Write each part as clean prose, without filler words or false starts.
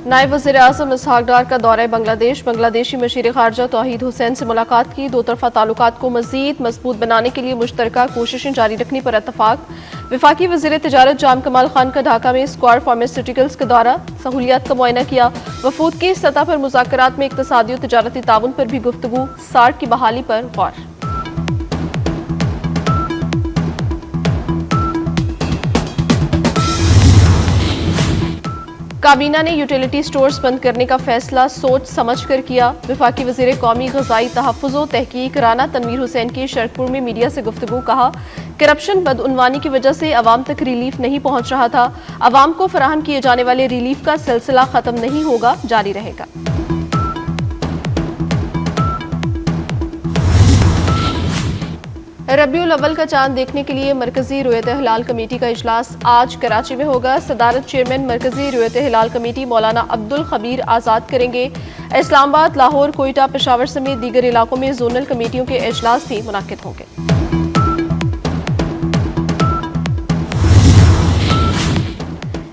नायब वज़ीर आज़म इसहाक डार का दौरा बांग्लादेश। बांग्लादेशी मशीर खारजा तौहीद हुसैन से मुलाकात की। दो तरफा ताल्लुकात को मज़ीद मजबूत बनाने के लिए मुश्तरका कोशिशें जारी रखने पर इत्तफाक। वफाकी वज़ीर तिजारत जाम कमाल खान का ढाका में स्क्वायर फार्मास्यूटिकल्स का दौरा, सहूलियात का मुआयना किया। वफूद की सतह पर मुज़ाकरात में इक़्तिसादी और तिजारती ताउन पर भी गुफ्तगू। सार्क की बहाली पर गौर। काबीना ने यूटिलिटी स्टोर्स बंद करने का फैसला सोच समझ कर किया। वफाकी वज़ीर कौमी ग़ज़ाई तहफ़्फ़ुज़ व तहक़ीक़ राना तनवीर हुसैन की शरकपुर में मीडिया से गुफ्तगू। कहा, करप्शन बदउनवानी की वजह से अवाम तक रिलीफ नहीं पहुँच रहा था। अवाम को फराहम किए जाने वाले रिलीफ का सिलसिला ख़त्म नहीं होगा, जारी रहेगा। रबीउल अव्वल का चांद देखने के लिए मरकजी रुयत हिलाल कमेटी का इजलास आज कराची में होगा। सदारत चेयरमैन मरकजी रुयत हिलाल कमेटी मौलाना अब्दुल खबीर आज़ाद करेंगे। इस्लामाबाद, लाहौर, कोयटा, पेशावर समेत दीगर इलाकों में जोनल कमेटियों के इजलास भी मुनक्किद होंगे।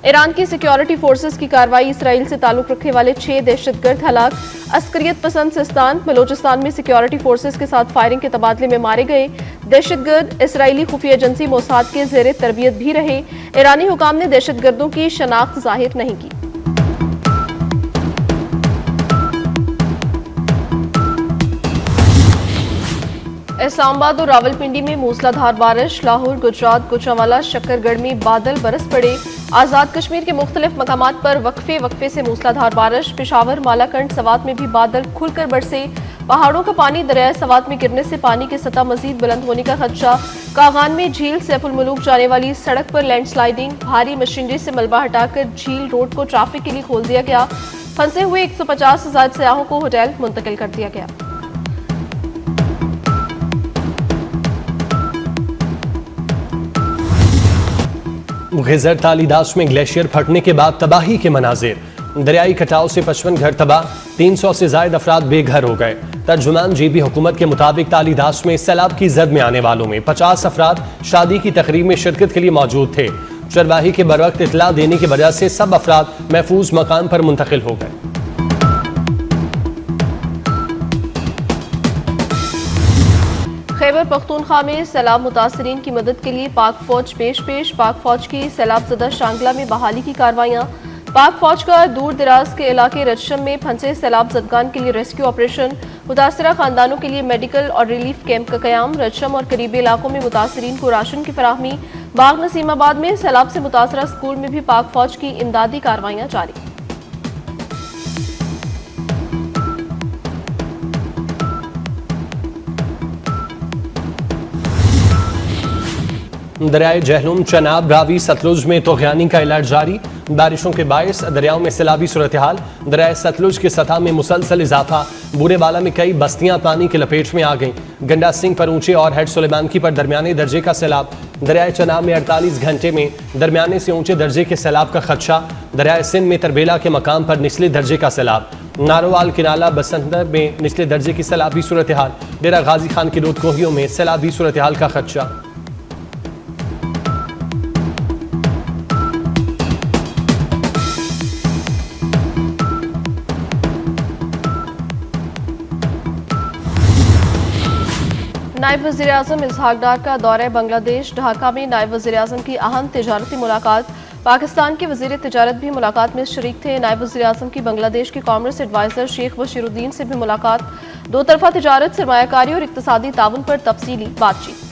ईरान की सिक्योरिटी फोर्सेस की कार्रवाई, इसराइल से ताल्लुक रखने वाले 6 दहशतगर्द हलाक। अस्करियत पसंद सिस्तान, बलोचिस्तान में सिक्योरिटी फोर्सेस के साथ फायरिंग के तबादले में मारे गए दहशतगर्द इसराइली खुफिया एजेंसी मोसाद के ज़ेरे तरबियत भी रहे। ईरानी हुकाम ने दहशतगर्दों की शनाख्त जाहिर नहीं की। इस्लामाबाद और रावलपिंडी में मूसलाधार बारिश। लाहौर, गुजरात, गुजरांवाला, शक्करगढ़ में बादल बरस पड़े। आज़ाद कश्मीर के मुख्तलिफ मकामात पर वक्फे वक्फे से मूसलाधार बारिश। पेशावर, मालाकंड, सवात में भी बादल खुलकर बरसे। पहाड़ों का पानी दरिया सवात में गिरने से पानी की सतह मजीद बुलंद होने का खदशा। कागान में झील सैफुल मुलूक जाने वाली सड़क पर लैंडस्लाइडिंग। भारी मशीनरी से मलबा हटाकर झील रोड को ट्रैफिक के लिए खोल दिया गया। फंसे हुए 150 से ज्यादा सयाहों को होटल मुंतकिल कर दिया गया। गिजर तालीदास में ग्लेशियर फटने के बाद तबाही के मनाजिर। दरियाई कटाव से 55 घर तबाह, 300 से ज्यादा अफराद बेघर हो गए। तर्जुमान जीबी हुकूमत के मुताबिक तालीदास में सैलाब की जद में आने वालों में 50 अफराद शादी की तकरीब में शिरकत के लिए मौजूद थे। चरवाही के बरवक्त इतला देने की वजह से सब अफराद महफूज मकान पर मुंतकिल हो गए। खैबर पख्तूनख्वा में सैलाब मुतासरीन की मदद के लिए पाक फौज पेश। पाक फौज की सैलाब ज़दा शांगला में बहाली की कार्रवाइयाँ। पाक फौज का दूर दराज के इलाके रजशम में फंसे सैलाब जदगान के लिए रेस्क्यू ऑपरेशन। मुतासरा खानदानों के लिए मेडिकल और रिलीफ कैंप का कयाम। रजशम और करीबी इलाकों में मुतासरीन को राशन की फराहमी। बाग नसीमाबाद में सैलाब से मुतासरा स्कूल में भी पाक फौज की इमदादी कार्रवाइयाँ जारी। दरियाए जहलुम, चनाब, रावी, सतलुज में तोग़यानी का इलाज जारी। बारिशों के बायस दरियाओं में सैलाबी सूरत हाल। दरियाए सतलुज की सतह में मुसलसल इजाफा। बूरेवाला में कई बस्तियां पानी की लपेट में आ गईं। गंडा सिंह पर ऊंचे और हेड सुलेमानकी पर दरमियाने दर्जे का सैलाब। दरियाए चनाब में 48 घंटे में दरमियाने से ऊंचे दर्जे के सैलाब का खदशा। दरियाए सिंध में तरबेला के मकाम पर निचले दर्जे का सैलाब। नारोवाल, किनाला, बसंतर में निचले दर्जे की सैलाबी सूरत हाल। डेरा गाजी खान की रूदकोहियों में सैलाबी सूरत हाल का खदशा। नायब वज़ीर आज़म इसहाक डार का दौरा बांग्लादेश। ढाका में नायब वज़ीर आज़म की अहम तिजारती मुलाकात। पाकिस्तान के वज़ीर तिजारत भी मुलाकात में शरीक थे। नायब वज़ीर आज़म की बांग्लादेश के कॉमर्स एडवाइज़र शेख बशीरुद्दीन से भी मुलाकात। दो तरफा तिजारत, सरमायाकारी और इक़्तिसादी ताउन पर तफसीली बातचीत।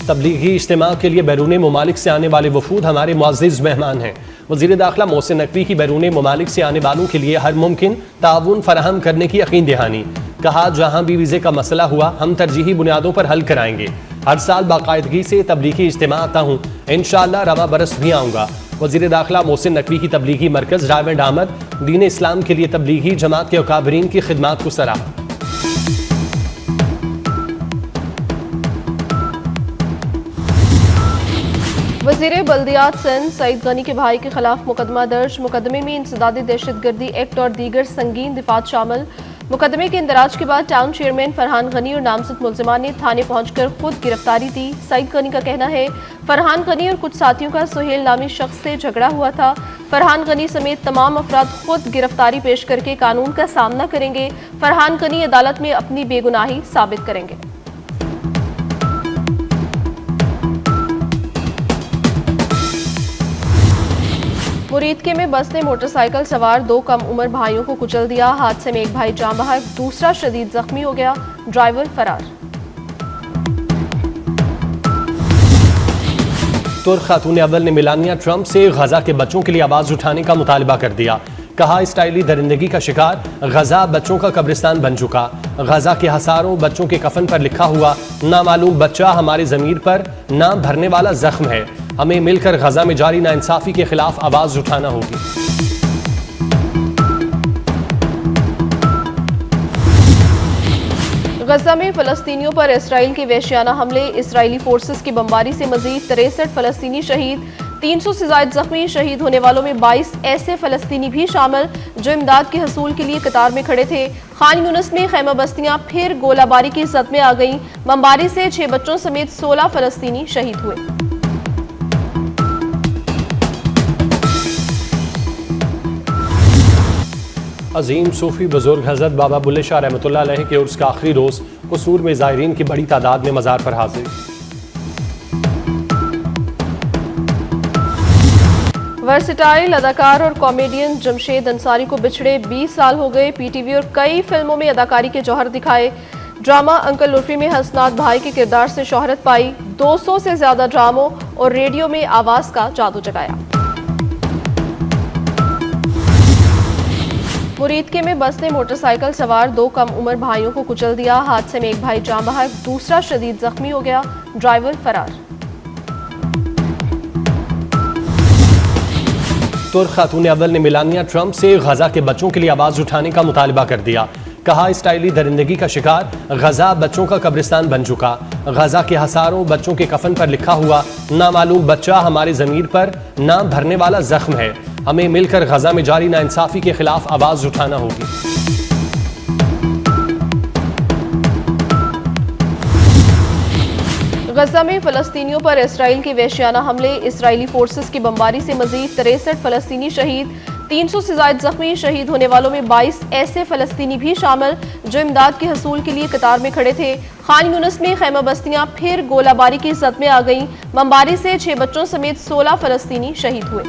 तबलीगी इज्तिमा के लिए बैरून ममालिक से आने वाले वफूद हमारे मुअज़्ज़िज़ मेहमान हैं। वज़ीर दाखिला मोहसिन नकवी की बैरून ममालिक से आने वालों के लिए हर मुमकिन ताउन फराहम करने की यकीन दहानी। कहा, जहाँ भी वीज़े का मसला हुआ हम तरजीही बुनियादों पर हल कराएंगे। हर साल बाकायदगी से तबलीगी इज्तिमा आता हूँ, इंशाअल्लाह रवा बरस भी आऊँगा। वज़ीर दाखिला मोहसिन नकवी की तबलीगी मरकज़ रावंड अहमद दीन इस्लाम के लिए तबलीगी जमात के अकाबरीन की खिदमात को सराहा। वज़ीर बल्दियात सिंध सईद गनी के भाई के खिलाफ मुकदमा दर्ज। मुकदमे में इंसदादी दहशतगर्दी एक्ट और दीगर संगीन दिफात शामिल। मुकदमे के इंदराज के बाद टाउन चेयरमैन फरहान गनी और नामजद मुल्जिमान ने थाने पहुंचकर खुद गिरफ्तारी दी। सईद गनी का कहना है फरहान गनी और कुछ साथियों का सुहेल नामी शख्स से झगड़ा हुआ था। फरहान गनी समेत तमाम अफराद खुद गिरफ्तारी पेश करके कानून का सामना करेंगे। फरहान गनी अदालत में अपनी बेगुनाही साबित करेंगे। मुरीदके में बस ने मोटरसाइकिल सवार 2 कम उम्र भाइयों को कुचल दिया। हादसे में एक भाई जान बहक, दूसरा शदीद जख्मी हो गया। ड्राइवर फरार। तुर्क खातून अव्वल ने मेलानिया ट्रंप से गजा के बच्चों के लिए आवाज उठाने का मुतालबा कर दिया। कहा इस्राईली दरिंदगी का शिकार गजा बच्चों का कब्रिस्तान बन चुका। गजा के हजारों बच्चों के कफन पर लिखा हुआ नामालूम बच्चा हमारे जमीर पर ना भरने वाला जख्म है। हमें मिलकर गजा में जारी नाइंसाफी के खिलाफ आवाज उठाना होगी। गजा में फलस्तीनियों पर इसराइल के वहशियाना हमले, इसराइली फोर्सेस की बमबारी से मजीद 63 फलस्तीनी शहीद, 300 से ज्यादा जख्मी। शहीद होने वालों में 22 ऐसे फलस्तीनी भी शामिल जो इमदाद के हसूल के लिए कतार में खड़े थे। खान यूनिस में खैमा बस्तियां फिर गोलाबारी की जद में आ गईं। बमबारी से 6 बच्चों समेत 16 फलस्तीनी शहीद हुए। अजीम सूफी बुजुर्ग हजरत बाबा बुल्ले शाह रहमतुल्लाह अलैह के उर्स का आखिरी रोज कसूर में ज़ायरीन की बड़ी तादाद में मज़ार पर हाजिर। वर्सेटाइल अदाकार और कॉमेडियन जमशेद अंसारी को बिछड़े 20 साल हो गए। पीटीवी और कई फिल्मों में अदाकारी के जौहर दिखाए। ड्रामा अंकल उर्फी में हसनात भाई के किरदार से शोहरत पाई। 200 से ज्यादा ड्रामों और रेडियो में आवाज का जादू जगाया। मुरीदके में बस ने मोटरसाइकिल सवार 2 कम उम्र भाइयों को कुचल दिया। हादसे में एक भाई जान बहक, दूसरा शदीद जख्मी हो गया। ड्राइवर फरार। तुर्क खातून अव्वल ने मेलानिया ट्रंप से गजा के बच्चों के लिए आवाज उठाने का मुतालबा कर दिया। कहा इस्राईली दरिंदगी का शिकार गजा बच्चों का कब्रिस्तान बन चुका। गजा के हजारों बच्चों के कफन पर लिखा हुआ नामालूम बच्चा हमारे जमीर पर ना भरने वाला जख्म है। हमें मिलकर गजा में जारी नाइंसाफी के खिलाफ आवाज उठाना होगी। गजा में फलस्तीनियों पर इसराइल के वहशियाना हमले, इसराइली फोर्सेस की बमबारी से मजीद 63 फलस्तीनी शहीद, 300 से ज्यादा जख्मी। शहीद होने वालों में 22 ऐसे फलस्तीनी भी शामिल जो इमदाद के हसूल के लिए कतार में खड़े थे। खान यूनिस में खैमा बस्तियां फिर गोलाबारी की जद में आ गईं। बमबारी से 6 बच्चों समेत 16 फलस्तीनी शहीद हुए।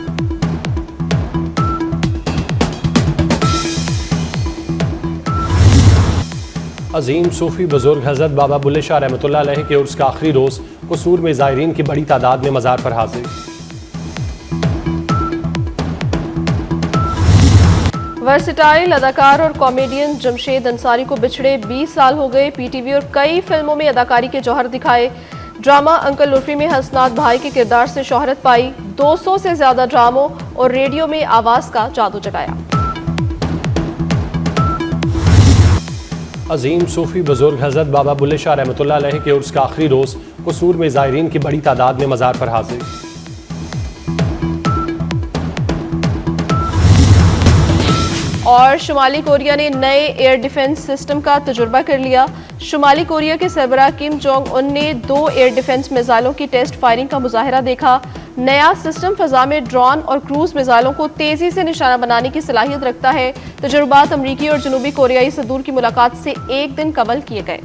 अजीम सूफी बुजुर्ग हजरत बाबा बुल्ले शाह रहमतुल्लाह अलैह के उर्स का आखिरी रोज कसूर में ज़ायरीन की बड़ी तादाद में मज़ार पर हाजिर। वर्सेटाइल अदाकार और कॉमेडियन जमशेद अंसारी को बिछड़े 20 साल हो गए। पीटीवी और कई फिल्मों में अदाकारी के जौहर दिखाए। ड्रामा अंकल उर्फी में हसनात भाई के किरदार से शोहरत पाई। 200 से ज्यादा ड्रामों और रेडियो में आवाज का जादू जगाया। अजीम सूफी बुजुर्ग हजरत बाबा बुल्ले शाह रहमतुल्लाह अलैह के उर्स का आखिरी रोज कसूर में ज़ायरीन की बड़ी तादाद में मज़ार पर हाजिर। और शुमाली कोरिया ने नए एयर डिफेंस सिस्टम का तजुर्बा कर लिया। शुमाली कोरिया के सरबराह किम जोंग उन ने 2 एयर डिफेंस मिसाइलों की टेस्ट फायरिंग का मुजाहिरा देखा। नया सिस्टम फजा में ड्रोन और क्रूज मिसाइलों को तेजी से निशाना बनाने की सलाहियत रखता है। तजुर्बात अमरीकी और जनूबी कोरियाई सदूर की मुलाकात से एक दिन कबल किए गए।